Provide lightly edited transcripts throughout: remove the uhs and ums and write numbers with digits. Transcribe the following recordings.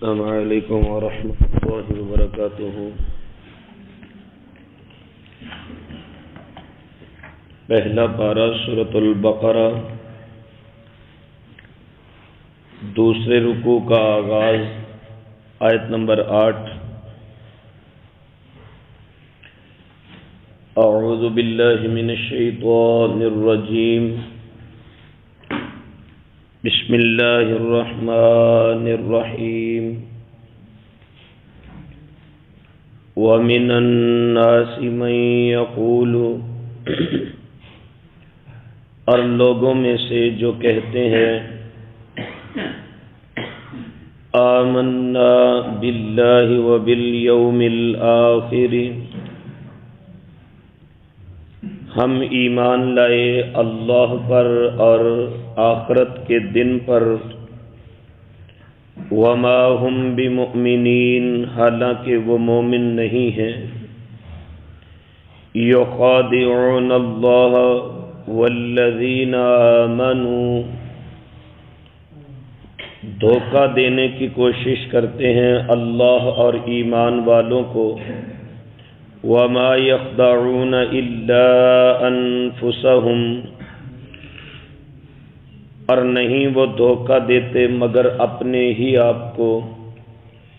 السلام علیکم ورحمۃ اللہ وبرکاتہ۔ پہلا پارہ سورۃ البقرہ، دوسرے رکوع کا آغاز، آیت نمبر 8۔ اعوذ باللہ من الشیطان الرجیم، بسم اللہ الرحمن الرحیم۔ وَمِنَ النَّاسِ مَن يَقُولُ، اور لوگوں میں سے جو کہتے ہیں، آمنا باللہ وبالیوم الآخر، ہم ایمان لائے اللہ پر اور آخرت کے دن پر، وما ہم بمؤمنین، حالانکہ وہ مومن نہیں ہیں، یخادعون اللہ والذین آمنوا، دھوکہ دینے کی کوشش کرتے ہیں اللہ اور ایمان والوں کو، وما یخدعون الا انفسهم، اور نہیں وہ دھوکہ دیتے مگر اپنے ہی آپ کو،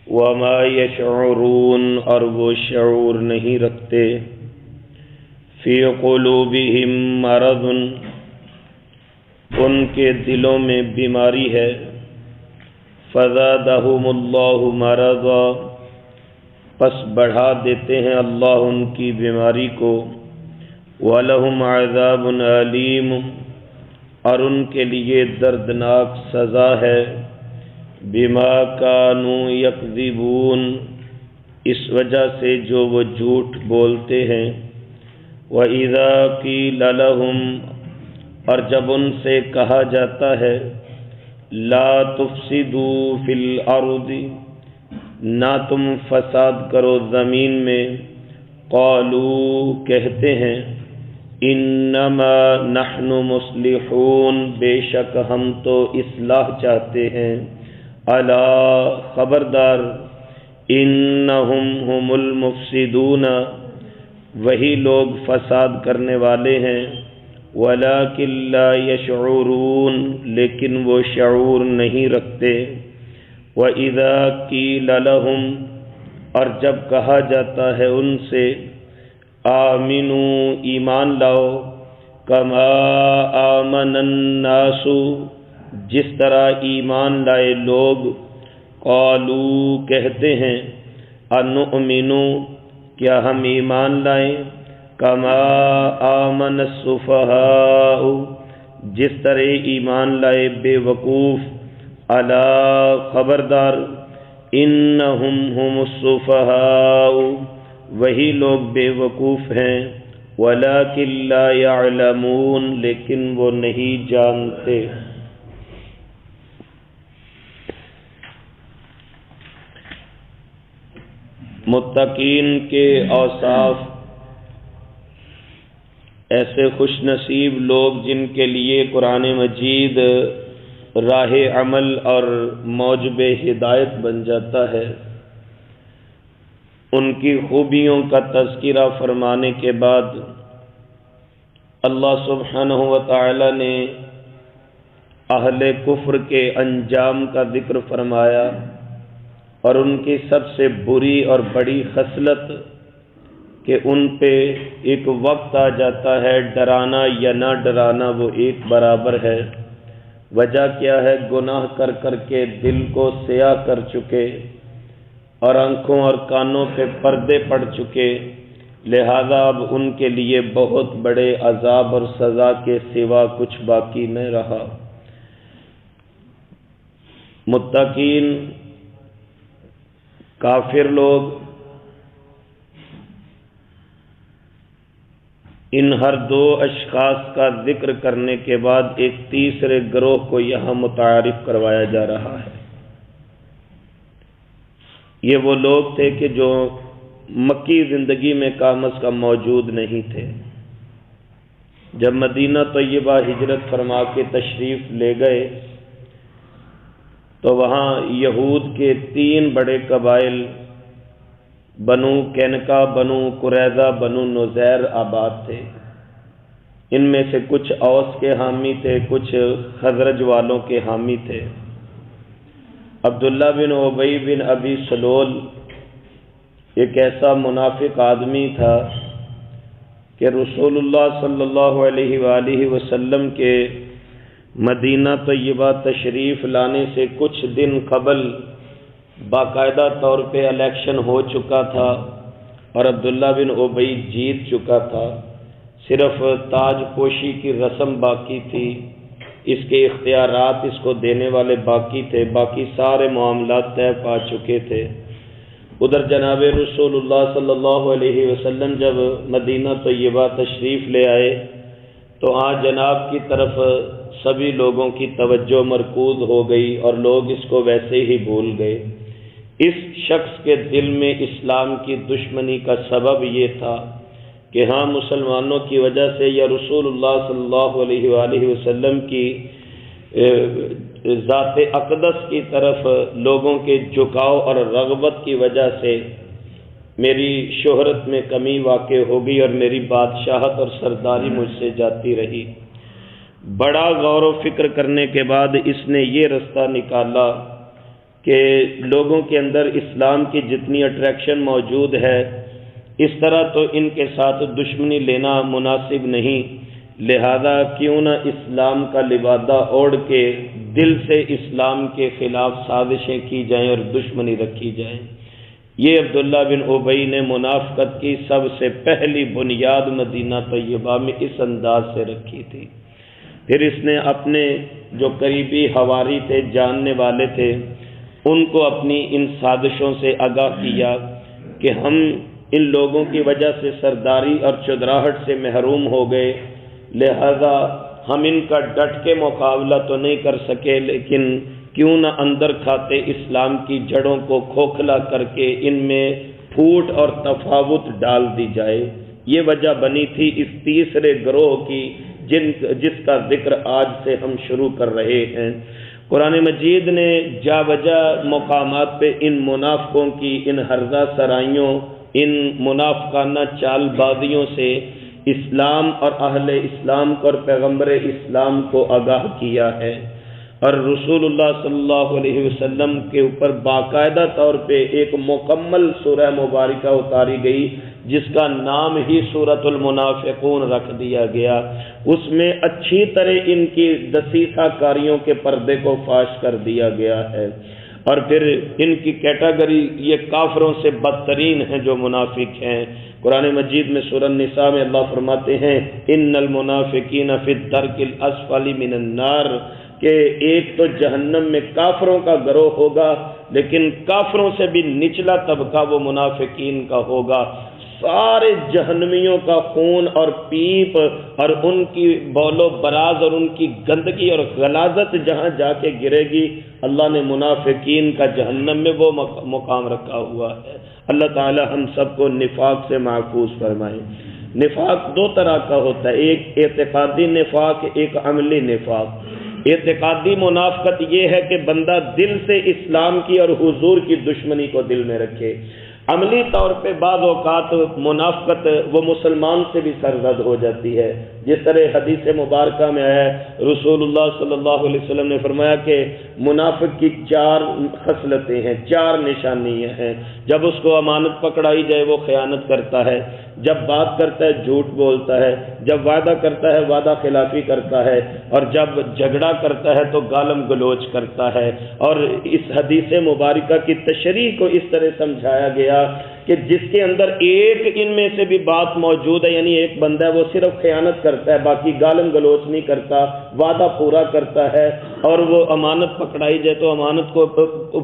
وما یشعرون، اور وہ شعور نہیں رکھتے، فی قلوبہم مرض، ان کے دلوں میں بیماری ہے، فزادہم اللہ مرضا، پس بڑھا دیتے ہیں اللہ ان کی بیماری کو، وَلَهُمْ عَذَابٌ عَلِيمٌ، اور ان کے لیے دردناک سزا ہے، بِمَا كَانُوا يَكْذِبُونَ، اس وجہ سے جو وہ جھوٹ بولتے ہیں، وَإِذَا قِيلَ لَهُمْ، اور جب ان سے کہا جاتا ہے، لَا تُفْسِدُوا فِي الْأَرْضِ، نہ تم فساد کرو زمین میں، قالوا، کہتے ہیں، انما نحن مصلحون، بے شک ہم تو اصلاح چاہتے ہیں، الا، خبردار، انہم هم المفسدون، وہی لوگ فساد کرنے والے ہیں، ولکن لا یشعرون، لیکن وہ شعور نہیں رکھتے، وَإِذَا قِيلَ لَهُمْ، اور جب کہا جاتا ہے ان سے، آمنوا، ایمان لاؤ، کما آمن الناس، جس طرح ایمان لائے لوگ، قالوا، کہتے ہیں، انؤمن، کیا ہم ایمان لائیں، کما آمن السفہاء، جس طرح ایمان لائے بے وقوف، الا، خبردار، انہم هم السفہاء، وہی لوگ بے وقوف ہیں، ولکن لا یعلمون، لیکن وہ نہیں جانتے۔ متقین کے اوصاف، ایسے خوش نصیب لوگ جن کے لیے قرآن مجید راہ عمل اور موجب ہدایت بن جاتا ہے، ان کی خوبیوں کا تذکرہ فرمانے کے بعد اللہ سبحانہ و تعالی نے اہل کفر کے انجام کا ذکر فرمایا، اور ان کی سب سے بری اور بڑی خصلت کہ ان پہ ایک وقت آ جاتا ہے، ڈرانا یا نہ ڈرانا وہ ایک برابر ہے۔ وجہ کیا ہے؟ گناہ کر کر کے دل کو سیاہ کر چکے اور آنکھوں اور کانوں پہ پردے پڑ چکے، لہذا اب ان کے لیے بہت بڑے عذاب اور سزا کے سوا کچھ باقی نہ رہا۔ متقین کافر لوگ، ان ہر دو اشخاص کا ذکر کرنے کے بعد ایک تیسرے گروہ کو یہاں متعارف کروایا جا رہا ہے۔ یہ وہ لوگ تھے کہ جو مکی زندگی میں کم از کم موجود نہیں تھے۔ جب مدینہ طیبہ ہجرت فرما کے تشریف لے گئے تو وہاں یہود کے 3 بڑے قبائل بنو کینکا، بنو قریظہ، بنو نذیر آباد تھے۔ ان میں سے کچھ اوس کے حامی تھے، کچھ خزرج والوں کے حامی تھے۔ عبداللہ بن ابی بن ابی سلول ایک ایسا منافق آدمی تھا کہ رسول اللہ صلی اللہ علیہ وآلہ وسلم کے مدینہ طیبہ تشریف لانے سے کچھ دن قبل باقاعدہ طور پہ الیکشن ہو چکا تھا اور عبداللہ بن ابی جیت چکا تھا، صرف تاج پوشی کی رسم باقی تھی، اس کے اختیارات اس کو دینے والے باقی تھے، باقی سارے معاملات طے پا چکے تھے۔ ادھر جناب رسول اللہ صلی اللہ علیہ وسلم جب مدینہ طیبہ تشریف لے آئے تو آج جناب کی طرف سبھی لوگوں کی توجہ مرکوز ہو گئی اور لوگ اس کو ویسے ہی بھول گئے۔ اس شخص کے دل میں اسلام کی دشمنی کا سبب یہ تھا کہ ہاں مسلمانوں کی وجہ سے یا رسول اللہ صلی اللہ علیہ وآلہ وسلم کی ذات اقدس کی طرف لوگوں کے جھکاؤ اور رغبت کی وجہ سے میری شہرت میں کمی واقع ہو گئی اور میری بادشاہت اور سرداری مجھ سے جاتی رہی۔ بڑا غور و فکر کرنے کے بعد اس نے یہ رستہ نکالا کہ لوگوں کے اندر اسلام کی جتنی اٹریکشن موجود ہے اس طرح تو ان کے ساتھ دشمنی لینا مناسب نہیں، لہذا کیوں نہ اسلام کا لبادہ اوڑھ کے دل سے اسلام کے خلاف سازشیں کی جائیں اور دشمنی رکھی جائیں۔ یہ عبداللہ بن ابی نے منافقت کی سب سے پہلی بنیاد مدینہ طیبہ میں اس انداز سے رکھی تھی۔ پھر اس نے اپنے جو قریبی حواری تھے، جاننے والے تھے، ان کو اپنی ان سازشوں سے آگاہ کیا کہ ہم ان لوگوں کی وجہ سے سرداری اور چودراہٹ سے محروم ہو گئے، لہذا ہم ان کا ڈٹ کے مقابلہ تو نہیں کر سکے، لیکن کیوں نہ اندر کھاتے اسلام کی جڑوں کو کھوکھلا کر کے ان میں پھوٹ اور تفاوت ڈال دی جائے۔ یہ وجہ بنی تھی اس تیسرے گروہ کی جس کا ذکر آج سے ہم شروع کر رہے ہیں۔ قرآن مجید نے جا بجا مقامات پہ ان منافقوں کی ان ہرزہ سرائیوں، ان منافقانہ چال بازیوں سے اسلام اور اہل اسلام کو اور پیغمبر اسلام کو آگاہ کیا ہے، اور رسول اللہ صلی اللہ علیہ وسلم کے اوپر باقاعدہ طور پہ ایک مکمل سورہ مبارکہ اتاری گئی جس کا نام ہی سورۃ المنافقون رکھ دیا گیا۔ اس میں اچھی طرح ان کی دسیسہ کاریوں کے پردے کو فاش کر دیا گیا ہے، اور پھر ان کی کیٹیگری یہ کافروں سے بدترین ہیں جو منافق ہیں۔ قرآن مجید میں سورہ النساء میں اللہ فرماتے ہیں ان المنافقین فی الدرک الاسفل من النار، کہ ایک تو جہنم میں کافروں کا گروہ ہوگا، لیکن کافروں سے بھی نچلا طبقہ وہ منافقین کا ہوگا۔ سارے جہنمیوں کا خون اور پیپ اور ان کی بول و براز اور ان کی گندگی اور غلاظت جہاں جا کے گرے گی، اللہ نے منافقین کا جہنم میں وہ مقام رکھا ہوا ہے۔ اللہ تعالی ہم سب کو نفاق سے محفوظ فرمائے۔ نفاق 2 طرح کا ہوتا ہے، ایک اعتقادی نفاق، ایک عملی نفاق۔ اعتقادی منافقت یہ ہے کہ بندہ دل سے اسلام کی اور حضور کی دشمنی کو دل میں رکھے۔ عملی طور پہ بعض اوقات منافقت وہ مسلمان سے بھی سرزد ہو جاتی ہے، جس طرح حدیث مبارکہ میں ہے رسول اللہ صلی اللہ علیہ وسلم نے فرمایا کہ منافق کی 4 خصلتیں ہیں، 4 نشانیاں ہیں۔ جب اس کو امانت پکڑائی جائے وہ خیانت کرتا ہے، جب بات کرتا ہے جھوٹ بولتا ہے، جب وعدہ کرتا ہے وعدہ خلافی کرتا ہے، اور جب جھگڑا کرتا ہے تو گالم گلوچ کرتا ہے۔ اور اس حدیث مبارکہ کی تشریح کو اس طرح سمجھایا گیا کہ جس کے اندر ایک ان میں سے بھی بات موجود ہے، یعنی ایک بندہ ہے وہ صرف خیانت کرتا ہے، باقی گالم گلوچ نہیں کرتا، وعدہ پورا کرتا ہے، اور وہ امانت پکڑائی جائے تو امانت کو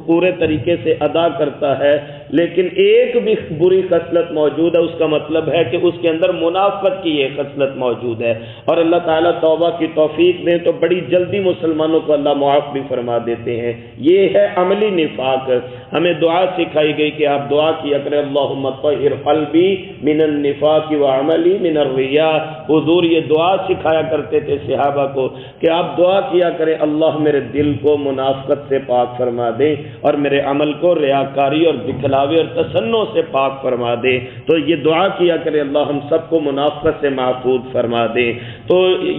پورے طریقے سے ادا کرتا ہے، لیکن ایک بھی بری خصلت موجود ہے، اس کا مطلب ہے کہ اس کے اندر منافقت کی یہ خصلت موجود ہے۔ اور اللہ تعالیٰ توبہ کی توفیق دیں تو بڑی جلدی مسلمانوں کو اللہ معاف بھی فرما دیتے ہیں۔ یہ ہے عملی نفاق۔ ہمیں دعا سکھائی گئی کہ آپ دعا کیا کریں اللہم طہر قلبی من النفاق وعملی من الریا۔ حضور یہ دعا سکھایا کرتے تھے صحابہ کو کہ آپ دعا کیا کریں اللہ میرے دل کو منافقت سے پاک فرما دے اور میرے عمل کو ریاکاری اور دکھلاوے اور تصنع سے پاک فرما دے۔ تو یہ دعا کیا کرے اللہ ہم سب کو منافقت سے محفوظ فرما دے۔ تو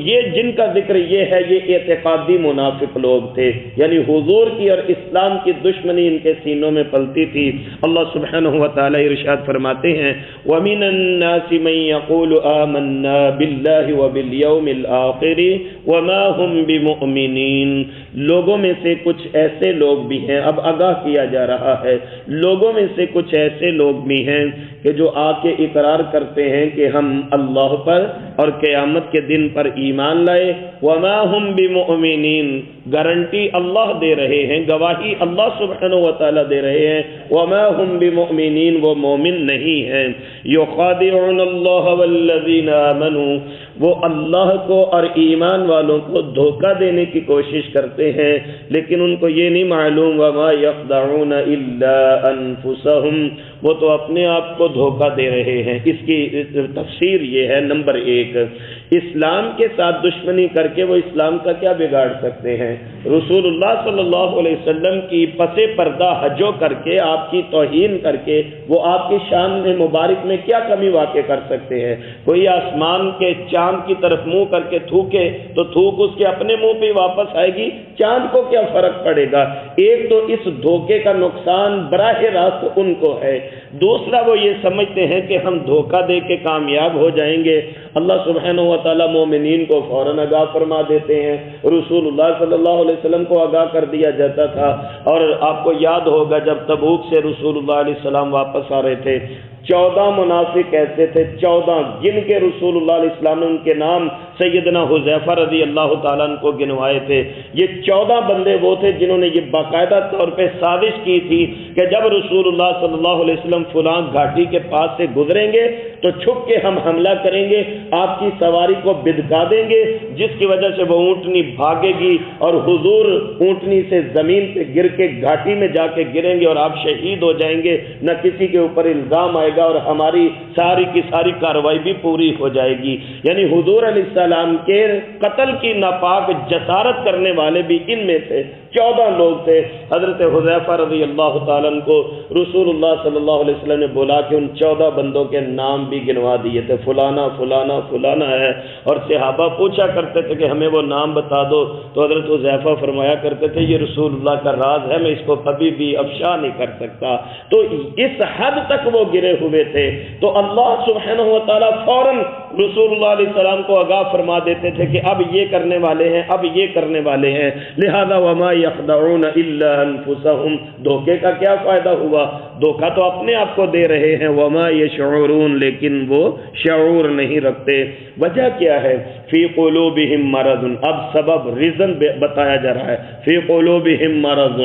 یہ جن کا ذکر یہ ہے یہ اعتقادی منافق لوگ تھے، یعنی حضور کی اور اسلام کی دشمنی ان کے سینوں میں پلتی تھی۔ اللہ سبحانہ و تعالی ارشاد فرماتے ہیں وَمِنَ النَّاسِ مَن يَقُولُ آمَنَّا بِاللَّهِ وَبِالْيَوْمِ الْآخِرِ وَمَا هُمْ بِمُؤْمِنِينَ۔ لوگوں میں سے کچھ ایسے لوگ بھی ہیں، اب آگاہ کیا جا رہا ہے، لوگوں میں سے کچھ ایسے لوگ بھی ہیں کہ جو آ کے اقرار کرتے ہیں کہ ہم اللہ پر اور قیامت کے دن پر ایمان لائے، وما ہم بمؤمنین، گارنٹی اللہ دے رہے ہیں، گواہی اللہ سبحانہ و تعالیٰ دے رہے ہیں، وما ہم بمؤمنین، وہ مومن نہیں ہیں۔ یخادعون اللہ والذین آمنوا، وہ اللہ کو اور ایمان والوں کو دھوکہ دینے کی کوشش کرتے ہیں، لیکن ان کو یہ نہیں معلوم وما یخدعون الا انفسہم، وہ تو اپنے آپ کو دھوکہ دے رہے ہیں۔ اس کی تفسیر یہ ہے، نمبر ایک، اسلام کے ساتھ دشمنی کر کے وہ اسلام کا کیا بگاڑ سکتے ہیں؟ رسول اللہ صلی اللہ علیہ وسلم کی پس پردہ حجو کر کے، آپ کی توہین کر کے وہ آپ کی شان مبارک میں کیا کمی واقع کر سکتے ہیں؟ کوئی آسمان کے چاند کی طرف منہ کر کے تھوکے تو تھوک اس کے اپنے منہ پہ واپس آئے گی، چاند کو کیا فرق پڑے گا؟ ایک تو اس دھوکے کا نقصان براہ راست ان کو ہے، دوسرا وہ یہ سمجھتے ہیں کہ ہم دھوکہ دے کے کامیاب ہو جائیں گے۔ اللہ سبحانہ و تعالیٰ مومنین کو فوراً آگاہ فرما دیتے ہیں، رسول اللہ صلی اللہ علیہ وسلم کو آگاہ کر دیا جاتا تھا۔ اور آپ کو یاد ہوگا جب تبوک سے رسول اللہ علیہ السلام واپس آ رہے تھے، 14 منافق ایسے تھے، 14 جن کے رسول اللہ علیہ السلام نے ان کے نام سیدنا حذیفہ رضی اللہ تعالیٰ عنہ کو گنوائے تھے۔ یہ 14 بندے وہ تھے جنہوں نے یہ باقاعدہ طور پہ سازش کی تھی کہ جب رسول اللہ صلی اللہ علیہ وسلم فلاں گھاٹی کے پاس سے گزریں گے تو چھپ کے ہم حملہ کریں گے، آپ کی سواری کو بدکا دیں گے، جس کی وجہ سے وہ اونٹنی بھاگے گی اور حضور اونٹنی سے زمین پہ گر کے گھاٹی میں جا کے گریں گے اور آپ شہید ہو جائیں گے، نہ کسی کے اوپر الزام آئے گا اور ہماری ساری کی ساری کارروائی بھی پوری ہو جائے گی۔ یعنی حضور علیہ السلام کے قتل کی ناپاک جسارت کرنے والے بھی ان میں تھے، 14 لوگ تھے۔ حضرت حذیفہ رضی اللہ تعالیٰ عنہ کو رسول اللہ صلی اللہ علیہ وسلم نے بولا کہ ان 14 بندوں کے نام بھی گنوا دیے تھے، فلانا فلانا فلانا ہے، اور صحابہ پوچھا کرتے تھے کہ ہمیں وہ نام بتا دو، تو حضرت حذیفہ فرمایا کرتے تھے یہ رسول اللہ کا راز ہے، میں اس کو کبھی بھی افشا نہیں کر سکتا۔ تو اس حد تک وہ گرے ہوئے تھے، تو اللہ سبحانہ و تعالیٰ فوراً رسول اللہ علیہ السلام کو آگاہ فرما دیتے تھے کہ اب یہ کرنے والے ہیں، اب یہ کرنے والے ہیں، لہذا وما یخدعون الا انفسہم، دھوکے کا کیا فائدہ ہوا؟ دھوکہ تو اپنے آپ کو دے رہے ہیں، وما یشعرون، لیکن وہ شعور نہیں رکھتے۔ وجہ کیا ہے؟ فی قلوبہم مرض، اب سبب ریزن بتایا جا رہا ہے، فی قلوبہم مرض،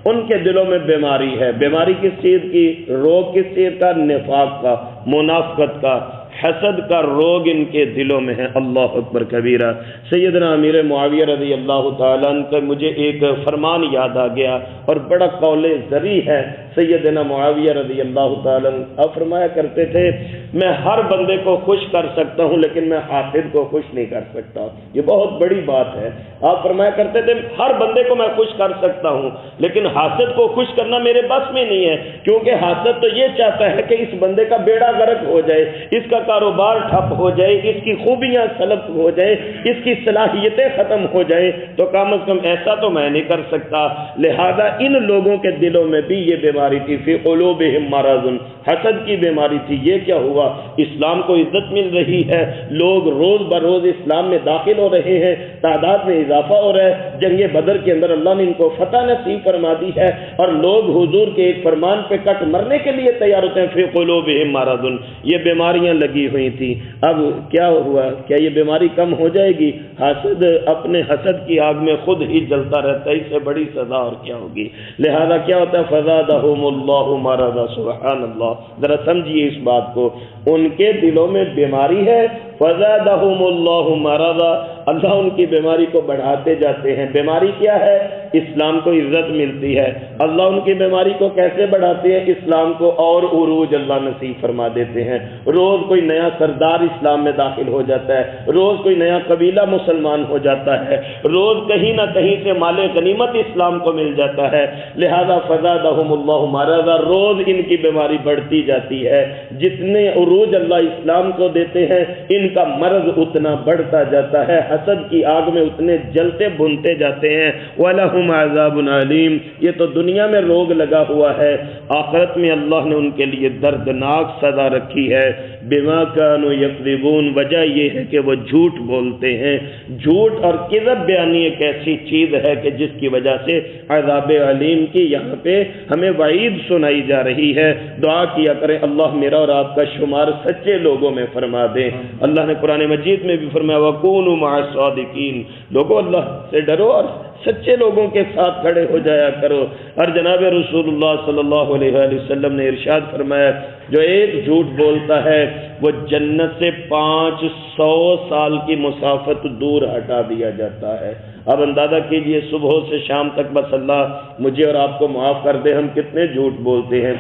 ان کے دلوں میں بیماری ہے۔ بیماری کس چیز کی؟ روگ کس چیز کا؟ نفاق کا، منافقت کا، حسد کا روگ ان کے دلوں میں ہے۔ اللہ اکبر کبیرہ۔ سیدنا امیر معاویہ رضی اللہ تعالیٰ عنہ کا مجھے ایک فرمان یاد آ گیا اور بڑا قول ذری ہے سیدنا معاویہ رضی اللہ تعالیٰ عنہ۔ آپ فرمایا کرتے تھے میں ہر بندے کو خوش کر سکتا ہوں لیکن میں حاسد کو خوش نہیں کر سکتا۔ یہ بہت بڑی بات ہے۔ آپ فرمایا کرتے تھے ہر بندے کو میں خوش کر سکتا ہوں لیکن حاسد کو خوش کرنا میرے بس میں نہیں ہے، کیونکہ حاسد تو یہ چاہتا ہے کہ اس بندے کا بیڑا غرق ہو جائے، اس کا کاروبار ٹھپ ہو جائے، اس کی خوبیاں سلب ہو جائے، اس کی صلاحیتیں ختم ہو جائیں، تو کم از کم ایسا تو میں نہیں کر سکتا۔ لہذا ان لوگوں کے دلوں میں بھی یہ بیماری تھی، فی قلوبہم مرض، حسد کی بیماری تھی۔ یہ کیا ہوا؟ اسلام کو عزت مل رہی ہے، لوگ روز بروز اسلام میں داخل ہو رہے ہیں، تعداد میں اضافہ ہو رہا ہے، جنگ بدر کے اندر اللہ نے ان کو فتح نصیب فرما دی ہے اور لوگ حضور کے ایک فرمان پہ کٹ مرنے کے لیے تیار ہوتے ہیں۔ فی قلوبہم مرض، یہ بیماریاں لگی ہوئی تھی۔ اب کیا ہوا؟ کیا یہ بیماری کم ہو جائے گی؟ حاسد اپنے حسد کی آگ میں خود ہی جلتا رہتا ہے، اس سے بڑی سزا اور کیا ہوگی؟ لہذا کیا ہوتا ہے؟ فزادہم اللہ مرضا، سبحان اللہ۔ ذرا سمجھیے اس بات کو، ان کے دلوں میں بیماری ہے، فزادهم اللہ مرضا، اللہ ان کی بیماری کو بڑھاتے جاتے ہیں۔ بیماری کیا ہے؟ اسلام کو عزت ملتی ہے۔ اللہ ان کی بیماری کو کیسے بڑھاتے ہیں؟ اسلام کو اور عروج اللہ نصیب فرما دیتے ہیں۔ روز کوئی نیا سردار اسلام میں داخل ہو جاتا ہے، روز کوئی نیا قبیلہ مسلمان ہو جاتا ہے، روز کہیں نہ کہیں سے مال غنیمت اسلام کو مل جاتا ہے۔ لہذا فزادهم اللہ مرضا، روز ان کی بیماری بڑھتی جاتی ہے۔ جتنے عروج اللہ اسلام کو دیتے ہیں ان کا مرض اتنا بڑھتا جاتا ہے، حسد کی آگ میں اتنے جلتے بھنتے جاتے ہیں۔ وَلَهُمْ عَذَابٌ عَلِيمٌ، یہ تو دنیا میں روگ لگا ہوا ہے، آخرت میں اللہ نے ان کے لیے دردناک سزا رکھی ہے۔ بِمَا كَانُوا يَكْذِبُونَ، وجہ یہ ہے کہ وہ جھوٹ بولتے ہیں۔ جھوٹ اور کذب بیانی ایک ایسی چیز ہے کہ جس کی وجہ سے عذاب علیم کی یہاں پہ ہمیں وعید سنائی جا رہی ہے۔ دعا کیا کریں اللہ میرا اور آپ کا شمار سچے لوگوں میں فرما دے۔ اللہ نے قرآن مجید میں بھی فرمایا وَكُونُوا مَعَ الصَّادِقِينَ، لوگوں اللہ سے ڈرو اور سچے لوگوں کے ساتھ کھڑے ہو جایا کرو۔ اور جناب رسول اللہ صلی اللہ علیہ وآلہ وسلم نے ارشاد فرمایا جو ایک جھوٹ بولتا ہے وہ جنت سے 500 سال کی مسافت دور ہٹا دیا جاتا ہے۔ اب اندازہ کیجئے صبح سے شام تک بس اللہ مجھے اور آپ کو معاف کر دے ہم کتنے جھوٹ بولتے ہیں۔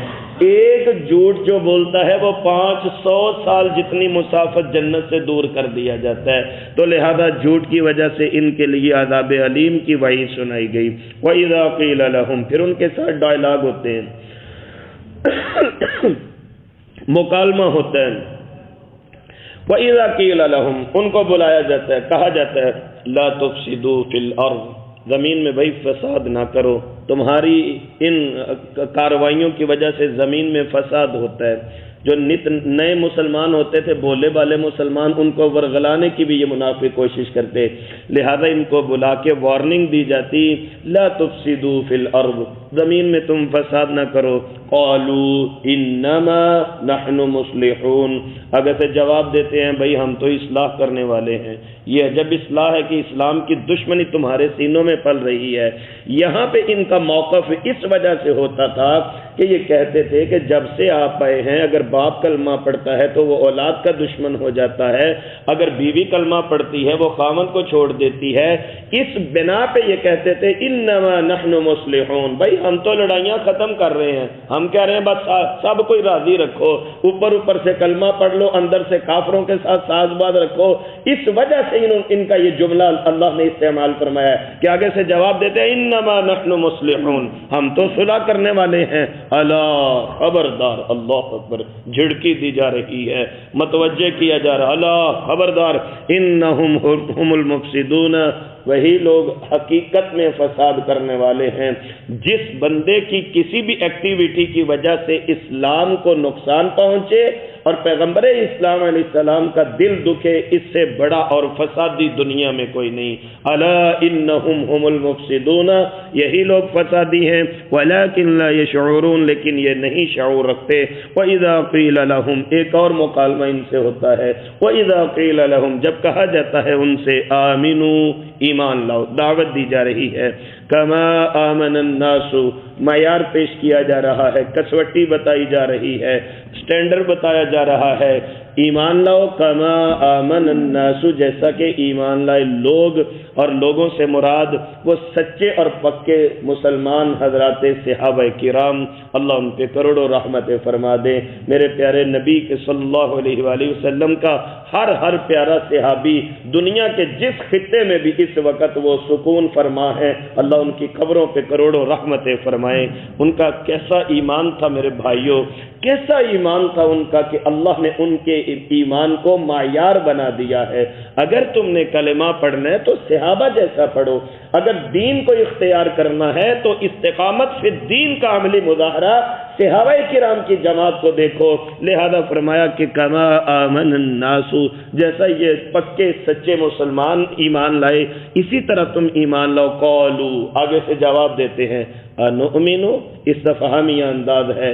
ایک جھوٹ جو بولتا ہے وہ 500 سال جتنی مسافت جنت سے دور کر دیا جاتا ہے۔ تو لہذا جھوٹ کی وجہ سے ان کے لیے عذاب علیم کی وعید سنائی گئی۔ وَإِذَا قِيلَ لَهُمْ، پھر ان کے ساتھ ڈائلاگ ہوتے ہیں، مکالمہ ہوتا ہے۔ وَإِذَا قِيلَ لَهُمْ، ان کو بلایا جاتا ہے، کہا جاتا ہے لا تفسدوا فی الارض، زمین میں بھائی فساد نہ کرو، تمہاری ان کارروائیوں کی وجہ سے زمین میں فساد ہوتا ہے۔ جو نئے مسلمان ہوتے تھے بولے والے مسلمان ان کو ورغلانے کی بھی یہ منافق کوشش کرتے، لہذا ان کو بلا کے وارننگ دی جاتی لا تفسدوا فی الارض، زمین میں تم فساد نہ کرو۔ قالوا انما نحن مصلحون، اگر سے جواب دیتے ہیں بھائی ہم تو اصلاح کرنے والے ہیں۔ یہ جب اصلاح ہے کہ اسلام کی دشمنی تمہارے سینوں میں پل رہی ہے۔ یہاں پہ ان کا موقف اس وجہ سے ہوتا تھا کہ یہ کہتے تھے کہ جب سے آپ آئے ہیں اگر باپ کلمہ پڑھتا ہے تو وہ اولاد کا دشمن ہو جاتا ہے، اگر بیوی کلمہ پڑھتی ہے وہ خامن کو چھوڑ دیتی ہے۔ اس بنا پہ یہ کہتے تھے انما نحن مصلحون، بھائی ہم تو لڑائیاں ختم کر رہے ہیں، ہم کہہ رہے ہیں بس سب کوئی راضی رکھو، اوپر سے کلمہ پڑھ لو، اندر سے کافروں کے ساتھ ساز باز رکھو۔ اس وجہ سے ان کا یہ جملہ اللہ نے استعمال فرمایا ہے کہ آگے سے جواب دیتے ہیں انما نحن مصلحون، ہم تو صلح کرنے والے ہیں۔ الا، خبردار، اللہ اکبر، جھڑکی دی جا رہی ہے، متوجہ کیا جا رہا، الا خبردار، انہم هم المفسدون، وہی لوگ حقیقت میں فساد کرنے والے ہیں۔ جس بندے کی کسی بھی ایکٹیویٹی کی وجہ سے اسلام کو نقصان پہنچے اور پیغمبر اسلام علیہ السلام کا دل دکھے، اس سے بڑا اور فسادی دنیا میں کوئی نہیں۔ الا انہم هم المفسدون، یہی لوگ فسادی ہیں، ولکن لا یشعرون، لیکن یہ نہیں شعور رکھتے۔ واذا قیل لهم، ایک اور مکالمہ ان سے ہوتا ہے، واذا قیل لهم، جب کہا جاتا ہے ان سے آمنو، ایمان لاؤ، دعوت دی جا رہی ہے، کما آمن الناس، معیار پیش کیا جا رہا ہے، کسوٹی بتائی جا رہی ہے، سٹینڈرڈ بتایا جا رہا ہے، ایمان لاؤ کما آمن الناس، جیسا کہ ایمان لائے لوگ، اور لوگوں سے مراد وہ سچے اور پکے مسلمان حضرات صحابہ کرام، اللہ ان پہ کروڑوں رحمت فرما دے۔ میرے پیارے نبی کے صلی اللہ علیہ وآلہ وسلم کا ہر پیارا صحابی دنیا کے جس خطے میں بھی اس وقت وہ سکون فرما ہے، اللہ ان کی قبروں پہ کروڑوں رحمت فرمائے۔ ان کا کیسا ایمان تھا میرے بھائیوں، کیسا ایمان تھا ان کا کہ اللہ نے ان کے ایمان کو معیار بنا دیا ہے۔ اگر تم نے کلمہ پڑھنا ہے تو صحابہ جیسا پڑھو، اگر دین کو اختیار کرنا ہے تو استقامت فی الدین کا عملی مظاہرہ صحابہ کرام کی جماعت کو دیکھو۔ لہذا فرمایا کہ کما آمن الناس، جیسا یہ پکے سچے مسلمان ایمان لائے اسی طرح تم ایمان لاؤ۔ قالوا، آگے سے جواب دیتے ہیں، انؤمن، استفہامی انداز ہے،